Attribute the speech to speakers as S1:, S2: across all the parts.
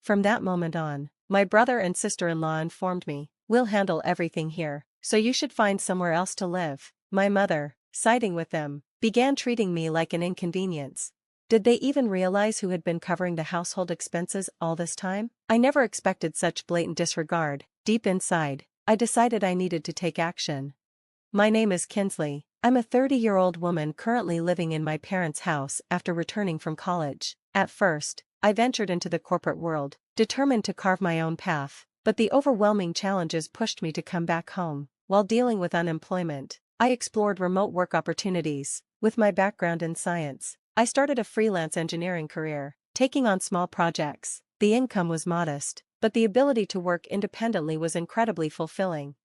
S1: From that moment on, my brother and sister-in-law informed me, "We'll handle everything here, so you should find somewhere else to live." My mother, siding with them, began treating me like an inconvenience. Did they even realize who had been covering the household expenses all this time? I never expected such blatant disregard. Deep inside, I decided I needed to take action. My name is Kinsley. I'm a 30-year-old woman currently living in my parents' house after returning from college. At first, I ventured into the corporate world, determined to carve my own path, but the overwhelming challenges pushed me to come back home. While dealing with unemployment, I explored remote work opportunities. With my background in science, I started a freelance engineering career, taking on small projects. The income was modest, but the ability to work independently was incredibly fulfilling.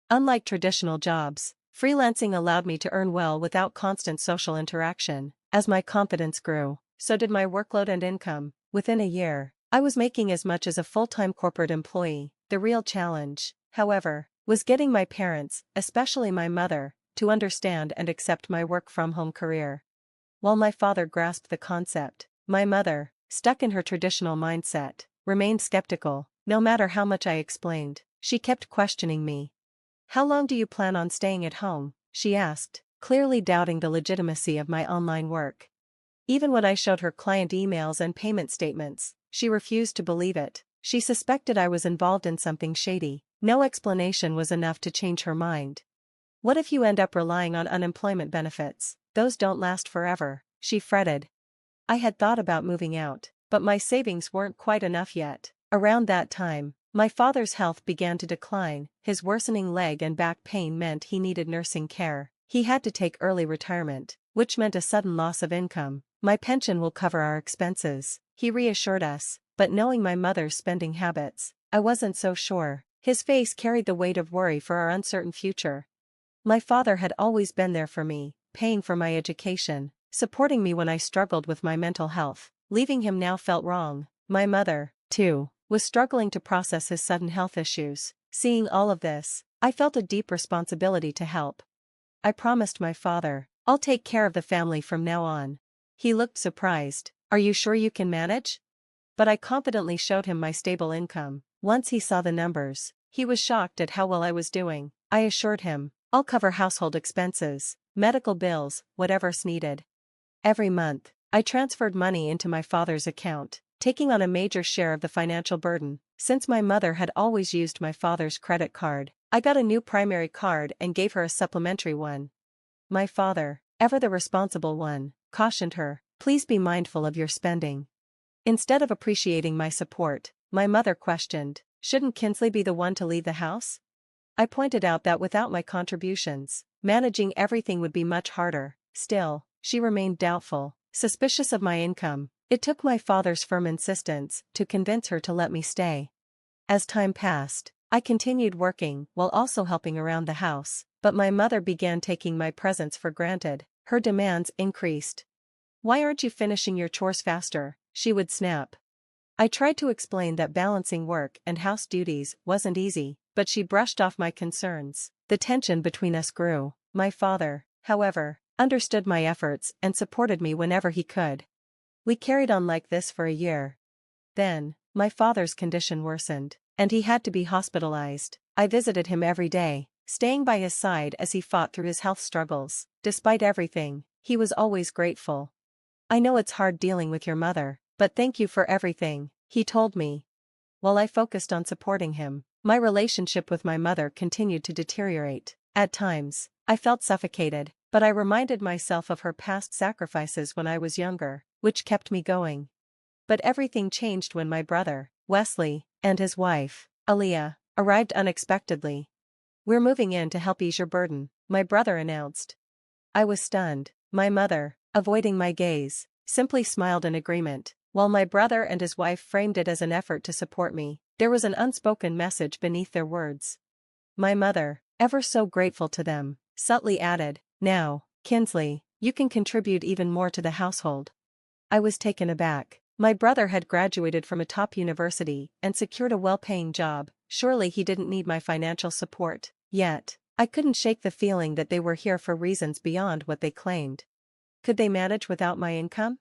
S1: Unlike traditional jobs, freelancing allowed me to earn well without constant social interaction. As my confidence grew, so did my workload and income. Within a year, I was making as much as a full-time corporate employee. The real challenge, however, was getting my parents, especially my mother, to understand and accept my work-from-home career. While my father grasped the concept, my mother, stuck in her traditional mindset, remained skeptical. No matter how much I explained, she kept questioning me. "How long do you plan on staying at home?" she asked, clearly doubting the legitimacy of my online work. Even when I showed her client emails and payment statements, she refused to believe it. She suspected I was involved in something shady. No explanation was enough to change her mind. "What if you end up relying on unemployment benefits? Those don't last forever," she fretted. I had thought about moving out, but my savings weren't quite enough yet. Around that time, my father's health began to decline. His worsening leg and back pain meant he needed nursing care. He had to take early retirement, which meant a sudden loss of income. "My pension will cover our expenses," he reassured us, but knowing my mother's spending habits, I wasn't so sure. His face carried the weight of worry for our uncertain future. My father had always been there for me, paying for my education, supporting me when I struggled with my mental health. Leaving him now felt wrong. My mother, too, was struggling to process his sudden health issues. Seeing all of this, I felt a deep responsibility to help. I promised my father, "I'll take care of the family from now on." He looked surprised. "Are you sure you can manage?" But I confidently showed him my stable income. Once he saw the numbers, he was shocked at how well I was doing. I assured him, "I'll cover household expenses, medical bills, whatever's needed." Every month, I transferred money into my father's account, taking on a major share of the financial burden. Since my mother had always used my father's credit card, I got a new primary card and gave her a supplementary one. My father, ever the responsible one, cautioned her, "Please be mindful of your spending." Instead of appreciating my support, my mother questioned, "Shouldn't Kinsley be the one to leave the house?" I pointed out that without my contributions, managing everything would be much harder. Still, she remained doubtful, suspicious of my income. It took my father's firm insistence to convince her to let me stay. As time passed, I continued working while also helping around the house, but my mother began taking my presence for granted. Her demands increased. "Why aren't you finishing your chores faster?" she would snap. I tried to explain that balancing work and house duties wasn't easy, but she brushed off my concerns. The tension between us grew. My father, however, understood my efforts and supported me whenever he could. We carried on like this for a year. Then, my father's condition worsened, and he had to be hospitalized. I visited him every day, staying by his side as he fought through his health struggles. Despite everything, he was always grateful. "I know it's hard dealing with your mother, but thank you for everything," he told me. While I focused on supporting him, my relationship with my mother continued to deteriorate. At times, I felt suffocated, but I reminded myself of her past sacrifices when I was younger, which kept me going. But everything changed when my brother, Wesley, and his wife, Aaliyah, arrived unexpectedly. "We're moving in to help ease your burden," my brother announced. I was stunned. My mother, avoiding my gaze, simply smiled in agreement, while my brother and his wife framed it as an effort to support me. There was an unspoken message beneath their words. My mother, ever so grateful to them, subtly added, "Now, Kinsley, you can contribute even more to the household." I was taken aback. My brother had graduated from a top university and secured a well-paying job. Surely he didn't need my financial support. Yet, I couldn't shake the feeling that they were here for reasons beyond what they claimed. Could they manage without my income?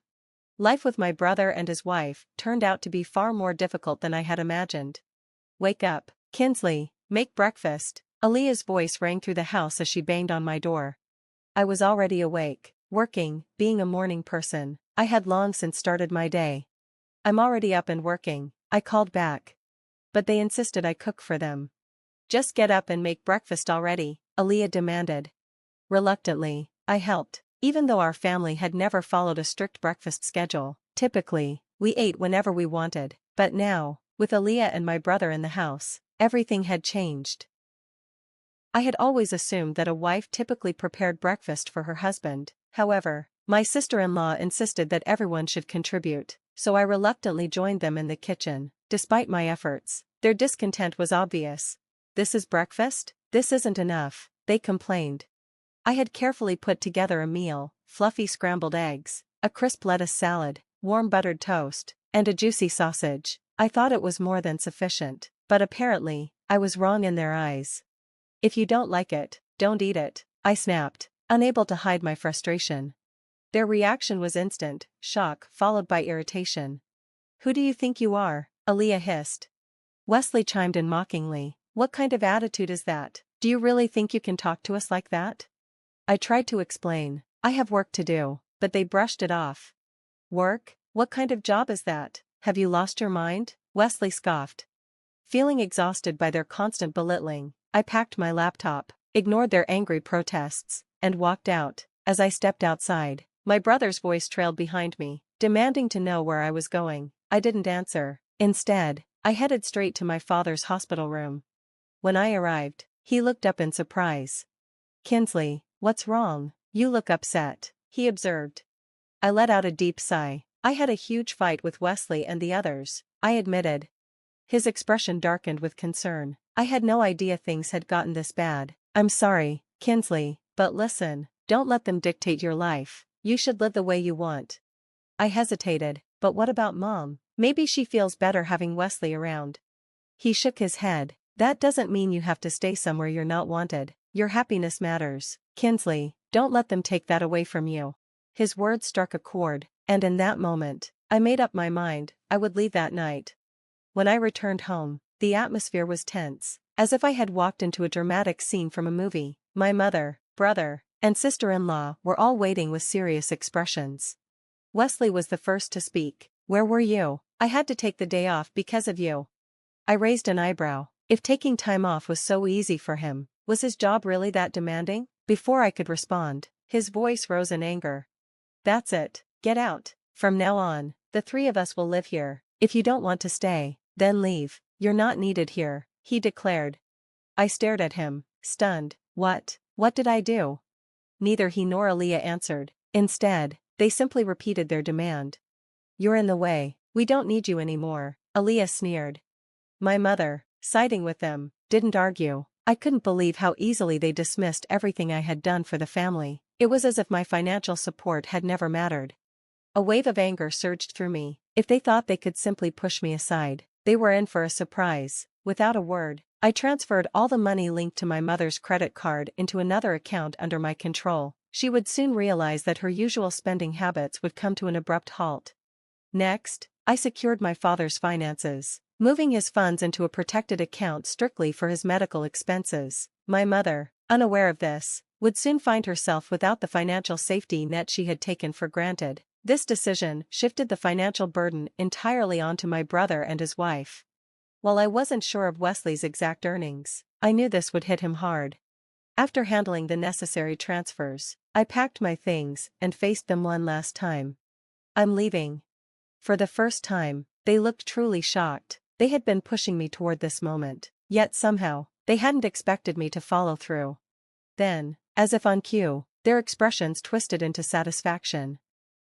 S1: Life with my brother and his wife turned out to be far more difficult than I had imagined. Wake up, Kinsley, make breakfast. Aaliyah's voice rang through the house as she banged on my door. I was already awake, working, being a morning person. I had long since started my day. I'm already up and working, I called back. But they insisted I cook for them. Just get up and make breakfast already, Aaliyah demanded. Reluctantly, I helped. Even though our family had never followed a strict breakfast schedule, typically, we ate whenever we wanted. But now, with Aaliyah and my brother in the house, everything had changed. I had always assumed that a wife typically prepared breakfast for her husband. However, my sister-in-law insisted that everyone should contribute, so I reluctantly joined them in the kitchen. Despite my efforts, their discontent was obvious. "This is breakfast? This isn't enough," they complained. I had carefully put together a meal: fluffy scrambled eggs, a crisp lettuce salad, warm buttered toast, and a juicy sausage. I thought it was more than sufficient, but apparently, I was wrong in their eyes. "If you don't like it, don't eat it," I snapped, unable to hide my frustration. Their reaction was instant: shock followed by irritation. "Who do you think you are?" Aaliyah hissed. Wesley chimed in mockingly. "What kind of attitude is that? Do you really think you can talk to us like that?" I tried to explain. "I have work to do," but they brushed it off. "Work? What kind of job is that? Have you lost your mind?" Wesley scoffed. Feeling exhausted by their constant belittling, I packed my laptop, ignored their angry protests, and walked out. As I stepped outside, my brother's voice trailed behind me, demanding to know where I was going. I didn't answer. Instead, I headed straight to my father's hospital room. When I arrived, he looked up in surprise. "Kinsley, what's wrong? You look upset," he observed. I let out a deep sigh. "I had a huge fight with Wesley and the others," I admitted. His expression darkened with concern. "I had no idea things had gotten this bad." "I'm sorry, Kinsley, but listen, don't let them dictate your life. You should live the way you want." I hesitated. "But what about Mom? Maybe she feels better having Wesley around." He shook his head. "That doesn't mean you have to stay somewhere you're not wanted. Your happiness matters. Kinsley, don't let them take that away from you." His words struck a chord, and in that moment, I made up my mind I would leave that night. When I returned home, the atmosphere was tense, as if I had walked into a dramatic scene from a movie. My mother, brother, and sister-in-law were all waiting with serious expressions. Wesley was the first to speak. "Where were you? I had to take the day off because of you." I raised an eyebrow. If taking time off was so easy for him, was his job really that demanding? Before I could respond, his voice rose in anger. "That's it, get out. From now on, the three of us will live here. If you don't want to stay, then leave. You're not needed here," he declared. I stared at him, stunned. What did I do?" Neither he nor Aaliyah answered. Instead, they simply repeated their demand. "You're in the way. We don't need you anymore," Aaliyah sneered. My mother, siding with them, didn't argue. I couldn't believe how easily they dismissed everything I had done for the family. It was as if my financial support had never mattered. A wave of anger surged through me. If they thought they could simply push me aside, they were in for a surprise. Without a word, I transferred all the money linked to my mother's credit card into another account under my control. She would soon realize that her usual spending habits would come to an abrupt halt. Next, I secured my father's finances, moving his funds into a protected account strictly for his medical expenses. My mother, unaware of this, would soon find herself without the financial safety net she had taken for granted. This decision shifted the financial burden entirely onto my brother and his wife. While I wasn't sure of Wesley's exact earnings, I knew this would hit him hard. After handling the necessary transfers, I packed my things and faced them one last time. "I'm leaving." For the first time, they looked truly shocked. They had been pushing me toward this moment, yet somehow, they hadn't expected me to follow through. Then, as if on cue, their expressions twisted into satisfaction.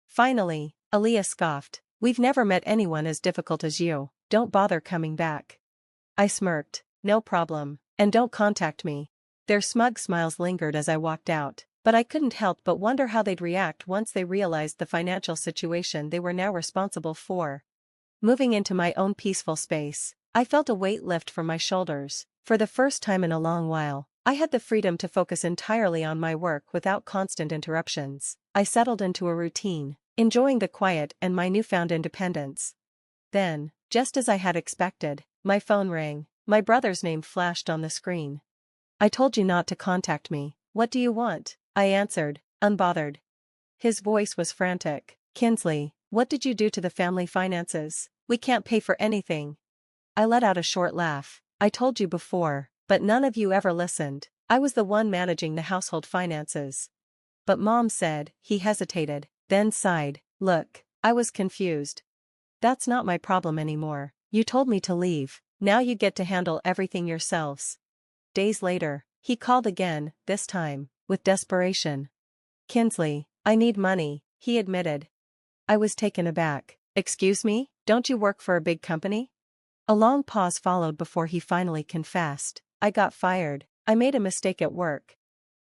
S1: Finally, Aaliyah scoffed. "We've never met anyone as difficult as you. Don't bother coming back." I smirked. "No problem, and don't contact me." Their smug smiles lingered as I walked out, but I couldn't help but wonder how they'd react once they realized the financial situation they were now responsible for. Moving into my own peaceful space, I felt a weight lift from my shoulders. For the first time in a long while, I had the freedom to focus entirely on my work without constant interruptions. I settled into a routine, enjoying the quiet and my newfound independence. Then, just as I had expected, my phone rang. My brother's name flashed on the screen. "I told you not to contact me. What do you want?" I answered, unbothered. His voice was frantic. "Kinsley, what did you do to the family finances? We can't pay for anything." I let out a short laugh. "I told you before, but none of you ever listened. I was the one managing the household finances." "But Mom said," he hesitated, then sighed. "Look, I was confused. That's not my problem anymore. You told me to leave, now you get to handle everything yourselves." Days later, he called again, this time, with desperation. "Kinsley, I need money," he admitted. I was taken aback. "Excuse me, don't you work for a big company?" A long pause followed before he finally confessed. "I got fired. I made a mistake at work."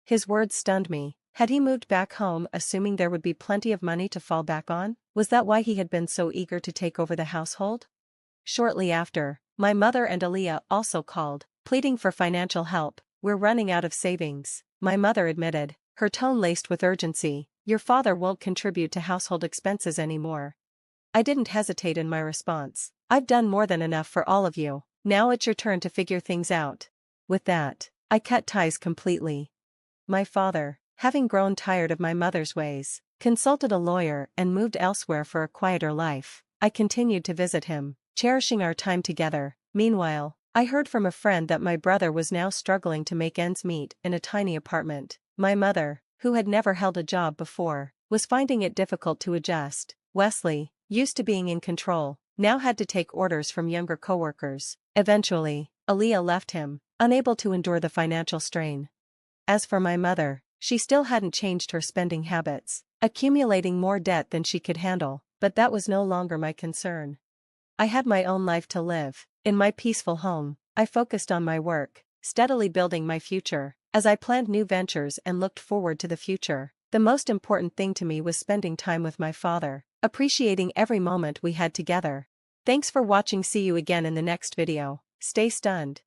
S1: His words stunned me. Had he moved back home assuming there would be plenty of money to fall back on? Was that why he had been so eager to take over the household? Shortly after, my mother and Aaliyah also called, pleading for financial help. "We're running out of savings," my mother admitted, her tone laced with urgency. "Your father won't contribute to household expenses anymore." I didn't hesitate in my response. "I've done more than enough for all of you. Now it's your turn to figure things out." With that, I cut ties completely. My father, having grown tired of my mother's ways, consulted a lawyer and moved elsewhere for a quieter life. I continued to visit him, cherishing our time together. Meanwhile, I heard from a friend that my brother was now struggling to make ends meet in a tiny apartment. My mother, who had never held a job before, was finding it difficult to adjust. Wesley, used to being in control, now had to take orders from younger coworkers. Eventually, Aaliyah left him, unable to endure the financial strain. As for my mother, she still hadn't changed her spending habits, accumulating more debt than she could handle, but that was no longer my concern. I had my own life to live. In my peaceful home, I focused on my work, steadily building my future. As I planned new ventures and looked forward to the future, the most important thing to me was spending time with my father, appreciating every moment we had together. Thanks for watching. See you again in the next video. Stay stunned.